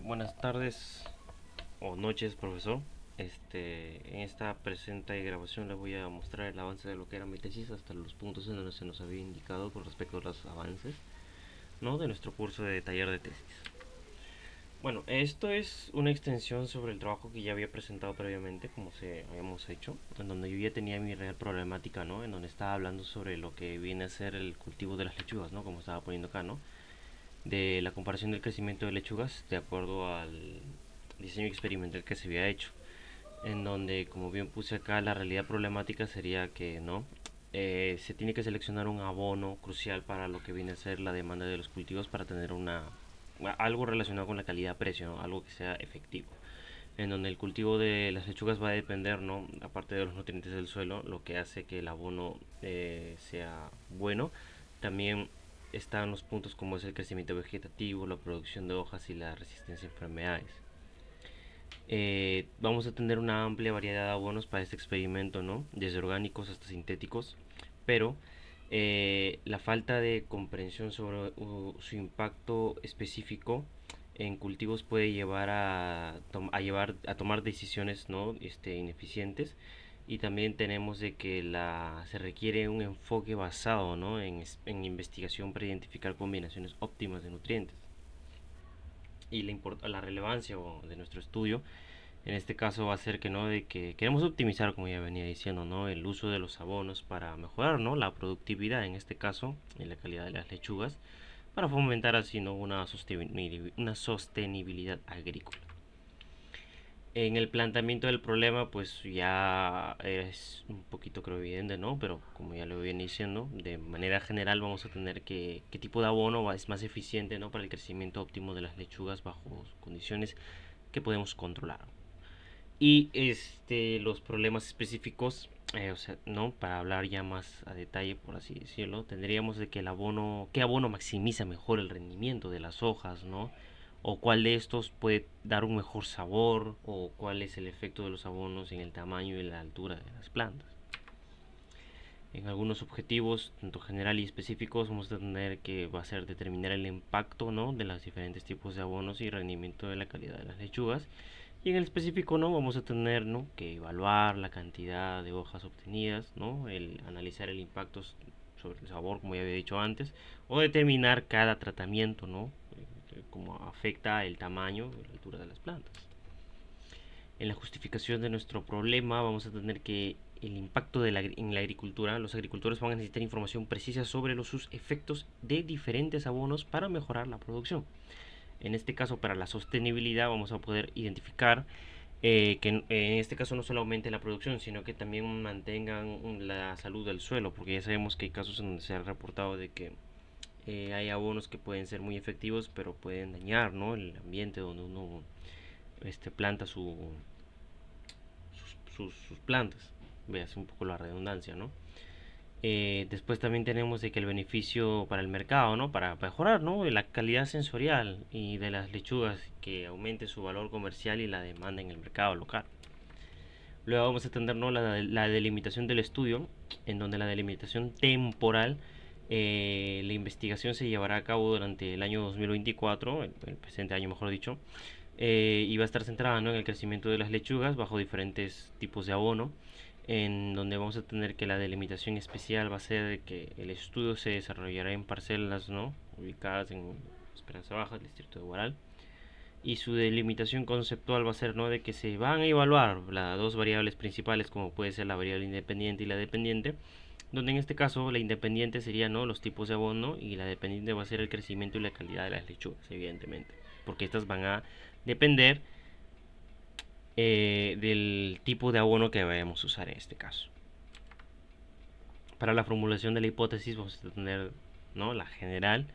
Buenas tardes o noches, profesor. En esta presente grabación le voy a mostrar el avance de lo que era mi tesis hasta los puntos en donde se nos había indicado con respecto a los avances, ¿no? De nuestro curso de taller de tesis. Bueno, esto es una extensión sobre el trabajo que ya había presentado previamente, como se habíamos hecho, en donde yo ya tenía mi real problemática, ¿no? En donde estaba hablando sobre lo que viene a ser el cultivo de las lechugas, ¿no? Como estaba poniendo acá, ¿no? De la comparación del crecimiento de lechugas de acuerdo al diseño experimental que se había hecho, en donde, como bien puse acá, la realidad problemática sería que no se tiene que seleccionar un abono crucial para lo que viene a ser la demanda de los cultivos para tener algo relacionado con la calidad-precio, ¿no? Algo que sea efectivo, en donde el cultivo de las lechugas va a depender, ¿no? Aparte de los nutrientes del suelo, lo que hace que el abono sea bueno. También están los puntos como es el crecimiento vegetativo, la producción de hojas y la resistencia a enfermedades. Vamos a tener una amplia variedad de abonos para este experimento, ¿no? Desde orgánicos hasta sintéticos, pero la falta de comprensión sobre su impacto específico en cultivos puede llevar a tomar decisiones, ¿no? Ineficientes, y también tenemos de que se requiere un enfoque basado, ¿no? en investigación para identificar combinaciones óptimas de nutrientes y la relevancia de nuestro estudio en este caso va a ser que no de que queremos optimizar, como ya venía diciendo, no el uso de los abonos para mejorar, ¿no? La productividad en este caso y la calidad de las lechugas para fomentar así, ¿no? Una sostenibilidad agrícola. En el planteamiento del problema, pues ya es un poquito creo evidente, ¿no? Pero como ya lo viene diciendo, de manera general vamos a tener qué tipo de abono es más eficiente, ¿no? Para el crecimiento óptimo de las lechugas bajo condiciones que podemos controlar. Y los problemas específicos, o sea, ¿no? Para hablar ya más a detalle, por así decirlo, tendríamos de que qué abono maximiza mejor el rendimiento de las hojas, ¿no? O cuál de estos puede dar un mejor sabor, o cuál es el efecto de los abonos en el tamaño y la altura de las plantas. En algunos objetivos, tanto general y específicos, vamos a tener que va a ser determinar el impacto, ¿no? De los diferentes tipos de abonos y rendimiento de la calidad de las lechugas. Y en el específico, ¿no? Vamos a tener, ¿no? Que evaluar la cantidad de hojas obtenidas, ¿no? El analizar el impacto sobre el sabor, como ya había dicho antes, o determinar cada tratamiento, ¿no? Cómo afecta el tamaño y la altura de las plantas. En la justificación de nuestro problema vamos a tener que el impacto en la agricultura, los agricultores van a necesitar información precisa sobre sus efectos de diferentes abonos para mejorar la producción. En este caso, para la sostenibilidad, vamos a poder identificar que en este caso no solo aumente la producción, sino que también mantengan la salud del suelo, porque ya sabemos que hay casos en donde se ha reportado de que hay abonos que pueden ser muy efectivos, pero pueden dañar, ¿no? El ambiente donde uno planta sus plantas. Veas un poco la redundancia, ¿no? Después también tenemos de que el beneficio para el mercado, ¿no? Para mejorar, ¿no? La calidad sensorial y de las lechugas, que aumente su valor comercial y la demanda en el mercado local. Luego vamos a tener, ¿no? la delimitación del estudio, en donde la delimitación temporal, la investigación se llevará a cabo durante el año 2024, el presente año mejor dicho, y va a estar centrada, ¿no? En el crecimiento de las lechugas bajo diferentes tipos de abono, en donde vamos a tener que la delimitación especial va a ser que el estudio se desarrollará en parcelas, ¿no? Ubicadas en Esperanza Baja, el distrito de Guaral, y su delimitación conceptual va a ser, ¿no? De que se van a evaluar las dos variables principales, como puede ser la variable independiente y la dependiente, donde en este caso la independiente sería, ¿no? Los tipos de abono, y la dependiente va a ser el crecimiento y la calidad de las lechugas, evidentemente, porque estas van a depender del tipo de abono que vayamos a usar en este caso. Para la formulación de la hipótesis vamos a tener, ¿no? La general,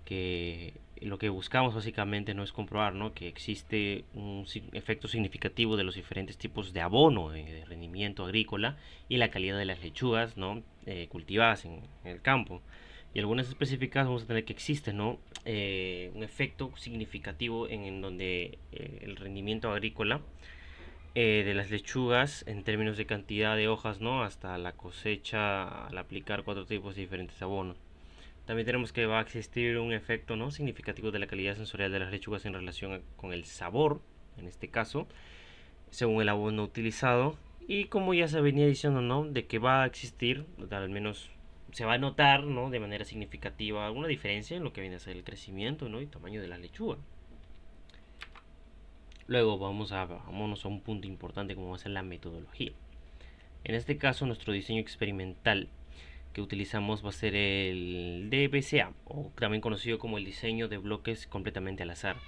que lo que buscamos básicamente no es comprobar, ¿no? Que existe un efecto significativo de los diferentes tipos de abono de rendimiento agrícola y la calidad de las lechugas, ¿no? Cultivadas en el campo. Y algunas específicas vamos a tener que existe, ¿no? Un efecto significativo en donde el rendimiento agrícola de las lechugas en términos de cantidad de hojas, ¿no? Hasta la cosecha al aplicar cuatro tipos de diferentes abonos. También tenemos que va a existir un efecto, ¿no?, significativo de la calidad sensorial de las lechugas en relación con el sabor, en este caso, según el abono utilizado. Y como ya se venía diciendo, ¿no?, de que va a existir, al menos se va a notar, ¿no?, de manera significativa alguna diferencia en lo que viene a ser el crecimiento, ¿no?, y tamaño de la lechuga. Luego vámonos a un punto importante como va a ser la metodología. En este caso, nuestro diseño experimental que utilizamos va a ser el DBCA, o también conocido como el diseño de bloques completamente al azar.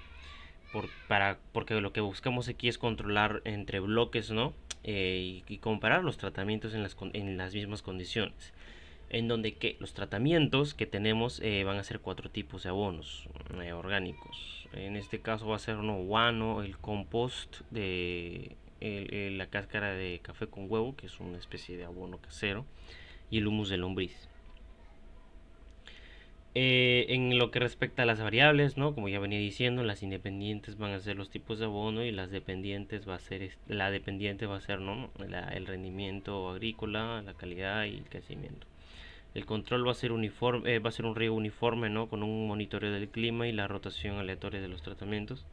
Porque lo que buscamos aquí es controlar entre bloques, ¿no? Y comparar los tratamientos en las mismas condiciones. En donde que los tratamientos que tenemos van a ser 4 tipos de abonos orgánicos. En este caso va a ser guano, el compost de la cáscara de café con huevo, que es una especie de abono casero, y el humus de lombriz. En lo que respecta a las variables, ¿no?, como ya venía diciendo, las independientes van a ser los tipos de abono y las dependientes va a ser la dependiente va a ser, ¿no?, el rendimiento agrícola, la calidad y el crecimiento. El control va a ser uniforme, va a ser un riego uniforme, ¿no?, con un monitoreo del clima y la rotación aleatoria de los tratamientos.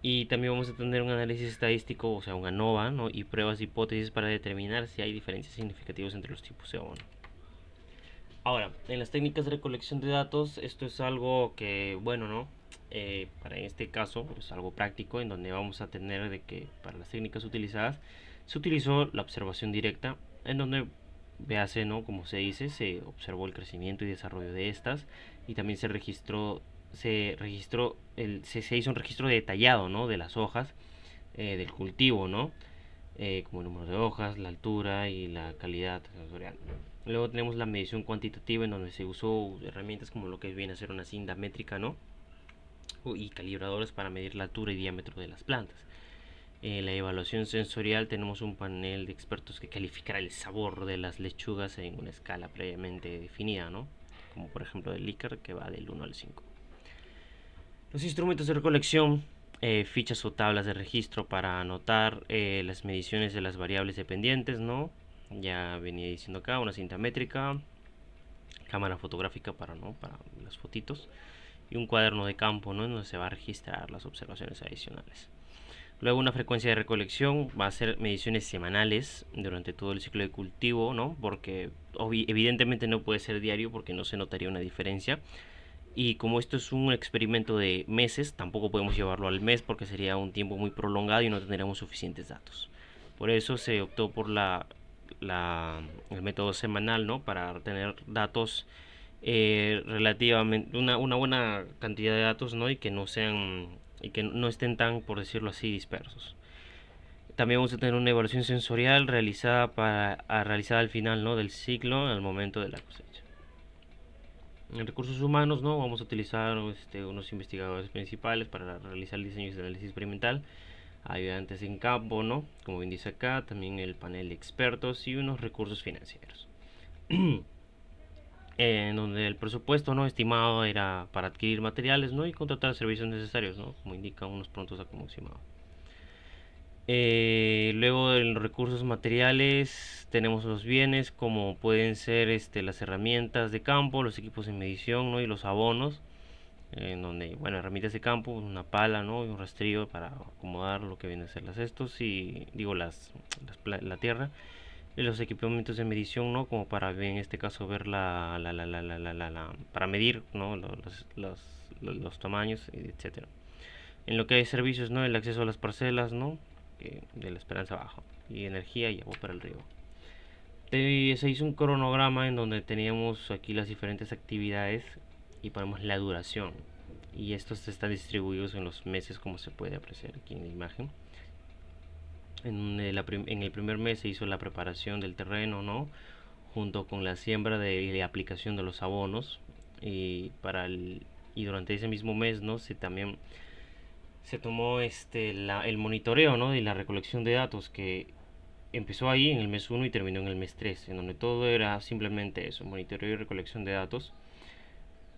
Y también vamos a tener un análisis estadístico, o sea, un ANOVA, ¿no?, y pruebas de hipótesis para determinar si hay diferencias significativas entre los tipos de abono. Ahora, en las técnicas de recolección de datos, esto es algo que, bueno, ¿no? Para este caso es algo práctico en donde vamos a tener de que para las técnicas utilizadas se utilizó la observación directa, en donde véase, ¿no?, como se dice, se observó el crecimiento y desarrollo de estas y también se hizo un registro detallado, ¿no?, de las hojas del cultivo, ¿no?, como el número de hojas, la altura y la calidad sensorial. Luego tenemos la medición cuantitativa, en donde se usó herramientas como lo que viene a ser una cinta métrica, ¿no?, y calibradores para medir la altura y diámetro de las plantas. La evaluación sensorial, tenemos un panel de expertos que calificará el sabor de las lechugas en una escala previamente definida, ¿no?, como por ejemplo el Likert, que va del 1 al 5. Los instrumentos de recolección, fichas o tablas de registro para anotar las mediciones de las variables dependientes, ¿no? Ya venía diciendo acá, una cinta métrica, cámara fotográfica para las fotitos y un cuaderno de campo, ¿no?, en donde se va a registrar las observaciones adicionales. Luego una frecuencia de recolección va a ser mediciones semanales durante todo el ciclo de cultivo, ¿no?, porque evidentemente no puede ser diario porque no se notaría una diferencia. Y como esto es un experimento de meses, tampoco podemos llevarlo al mes porque sería un tiempo muy prolongado y no tendríamos suficientes datos. Por eso se optó por el método semanal, ¿no?, para tener datos relativamente, una buena cantidad de datos, ¿no?, y que no estén tan, por decirlo así, dispersos. También vamos a tener una evaluación sensorial realizada al final, ¿no?, del ciclo, al momento de la cosecha. En recursos humanos, ¿no?, vamos a utilizar unos investigadores principales para realizar el diseño y análisis experimental, ayudantes en campo, ¿no?, como bien dice acá, también el panel de expertos y unos recursos financieros. En donde el presupuesto, ¿no?, estimado era para adquirir materiales, ¿no?, y contratar servicios necesarios, ¿no?, como indican unos prontos aproximados. Luego en los recursos materiales tenemos los bienes como pueden ser las herramientas de campo, los equipos de medición, ¿no?, y los abonos, en donde, bueno, herramientas de campo, una pala, ¿no?, y un rastrillo para acomodar lo que vienen a ser las cestos y digo la tierra, y los equipamientos de medición, ¿no?, como para en este caso ver para medir, ¿no?, los tamaños, etcétera. En lo que hay servicios, ¿no?, el acceso a las parcelas, ¿no?, de la Esperanza Baja, y energía y agua para el río. Se hizo un cronograma en donde teníamos aquí las diferentes actividades y ponemos la duración, y estos están distribuidos en los meses, como se puede apreciar aquí en la imagen. En el primer mes se hizo la preparación del terreno, ¿no?, junto con la siembra y la aplicación de los abonos, y durante ese mismo mes, ¿no?, también se tomó el monitoreo, ¿no?, y la recolección de datos, que empezó ahí en el mes 1 y terminó en el mes 3, en donde todo era simplemente eso, monitoreo y recolección de datos.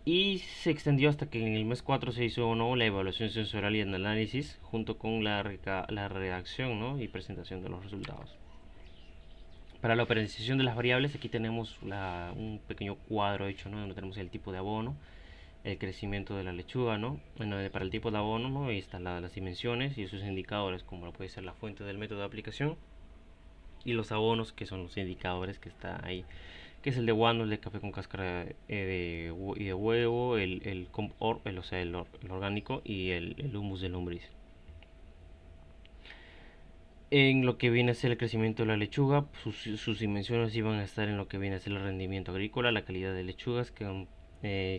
Y se extendió hasta que en el mes 4 se hizo, ¿no?, la evaluación sensorial y el análisis, junto con la redacción, ¿no?, y presentación de los resultados. Para la operación de las variables, aquí tenemos un pequeño cuadro hecho, ¿no? Donde tenemos el tipo de abono, el crecimiento de la lechuga, ¿no? Bueno, para el tipo de abono, ¿no? Ahí están las dimensiones y sus indicadores, como puede ser la fuente del método de aplicación, y los abonos, que son los indicadores que está ahí, que es el de guano, el de café con cáscara y de huevo, el comp or, o sea, el orgánico, y el humus de lombriz. En lo que viene a ser el crecimiento de la lechuga, sus dimensiones iban a estar en lo que viene a ser el rendimiento agrícola, la calidad de lechugas, que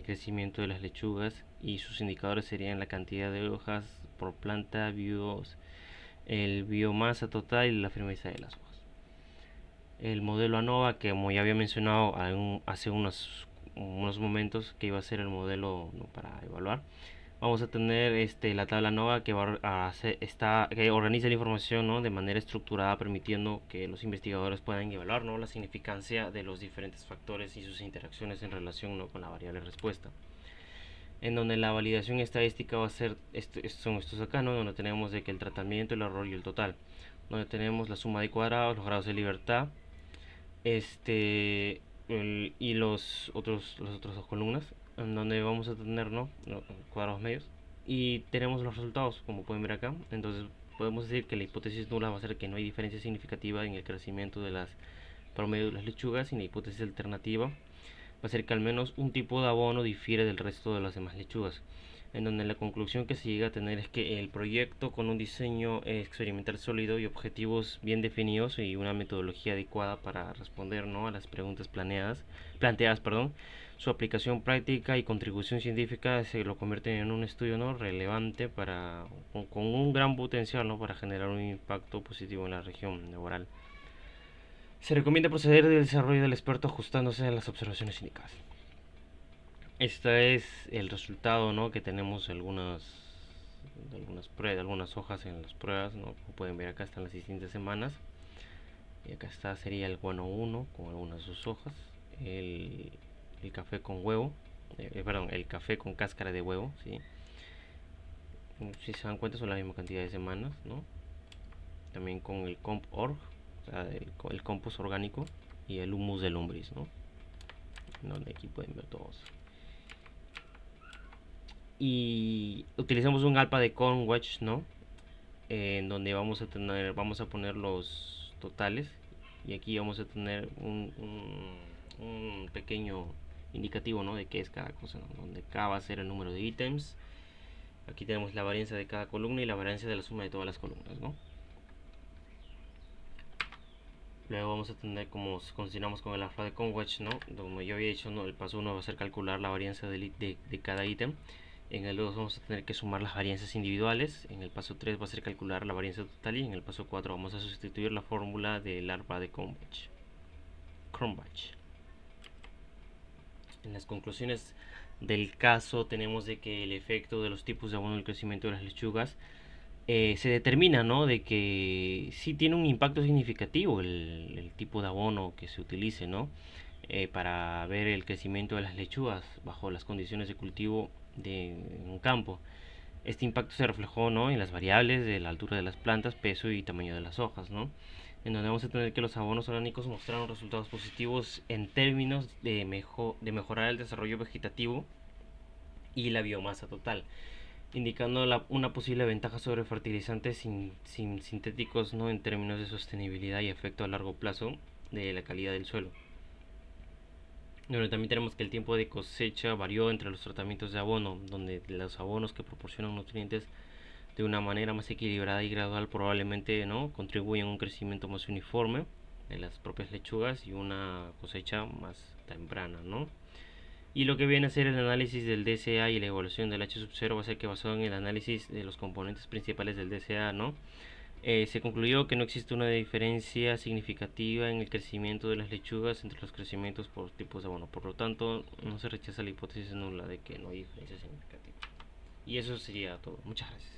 crecimiento de las lechugas, y sus indicadores serían la cantidad de hojas por planta, el biomasa total y la firmeza de las hojas. El modelo ANOVA, que como ya había mencionado hace unos momentos, que iba a ser el modelo, ¿no?, para evaluar. Vamos a tener la tabla ANOVA que que organiza la información, ¿no?, de manera estructurada, permitiendo que los investigadores puedan evaluar, ¿no?, la significancia de los diferentes factores y sus interacciones en relación, ¿no?, con la variable respuesta. En donde la validación estadística va a ser, son estos acá, ¿no?, donde tenemos de que el tratamiento, el error y el total. Donde tenemos la suma de cuadrados, los grados de libertad, y las otras dos columnas, en donde vamos a tener, ¿no?, cuadrados medios, y tenemos los resultados, como pueden ver acá. Entonces podemos decir que la hipótesis nula va a ser que no hay diferencia significativa en el crecimiento de las promedio de las lechugas, y la hipótesis alternativa va a ser que al menos un tipo de abono difiere del resto de las demás lechugas, en donde la conclusión que se llega a tener es que el proyecto, con un diseño experimental sólido y objetivos bien definidos y una metodología adecuada para responder, ¿no?, a las preguntas planteadas, su aplicación práctica y contribución científica se lo convierten en un estudio, ¿no?, relevante con un gran potencial, ¿no?, para generar un impacto positivo en la región laboral. Se recomienda proceder del desarrollo del experto ajustándose a las observaciones indicadas. Este es el resultado, ¿no?, que tenemos de algunas hojas en las pruebas, ¿no? Como pueden ver, acá están las distintas semanas. Y acá sería el guano 1 con algunas de sus hojas. El café con huevo. Perdón, el café con cáscara de huevo, ¿sí? Si se dan cuenta, son la misma cantidad de semanas, ¿no? También con el comp org, o sea, el compost orgánico, y el humus de lombriz, ¿no? Donde aquí pueden ver todos. Y utilizamos un alpa de Cornwatch, ¿no? En donde vamos a poner los totales, y aquí vamos a tener un pequeño indicativo, ¿no?, de qué es cada cosa, ¿no?, donde K va a ser el número de ítems. Aquí tenemos la varianza de cada columna y la varianza de la suma de todas las columnas, ¿no? Luego vamos a tener, como continuamos con el alfa de Conwatch, ¿no?, como yo había dicho, ¿no?, el paso 1 va a ser calcular la varianza de cada ítem. En el 2 vamos a tener que sumar las varianzas individuales. En el paso 3 va a ser calcular la varianza total. Y en el paso 4 vamos a sustituir la fórmula del ARPA de Cronbach. En las conclusiones del caso tenemos de que el efecto de los tipos de abono en el crecimiento de las lechugas se determina, ¿no?, de que sí tiene un impacto significativo el tipo de abono que se utilice, ¿no?, para ver el crecimiento de las lechugas bajo las condiciones de cultivo de un campo. Este impacto se reflejó, ¿no?, en las variables de la altura de las plantas, peso y tamaño de las hojas, ¿no?, en donde vamos a tener que los abonos orgánicos mostraron resultados positivos en términos de mejorar el desarrollo vegetativo y la biomasa total, indicando una posible ventaja sobre fertilizantes sintéticos, ¿no?, en términos de sostenibilidad y efecto a largo plazo de la calidad del suelo. Bueno, también tenemos que el tiempo de cosecha varió entre los tratamientos de abono, donde los abonos que proporcionan nutrientes de una manera más equilibrada y gradual probablemente, ¿no?, contribuyen a un crecimiento más uniforme de las propias lechugas y una cosecha más temprana, ¿no? Y lo que viene a ser el análisis del DCA y la evaluación del H sub 0 va a ser que, basado en el análisis de los componentes principales del DCA, ¿no?, se concluyó que no existe una diferencia significativa en el crecimiento de las lechugas entre los crecimientos por tipos de abono. Por lo tanto, no se rechaza la hipótesis nula de que no hay diferencia significativa. Y eso sería todo. Muchas gracias.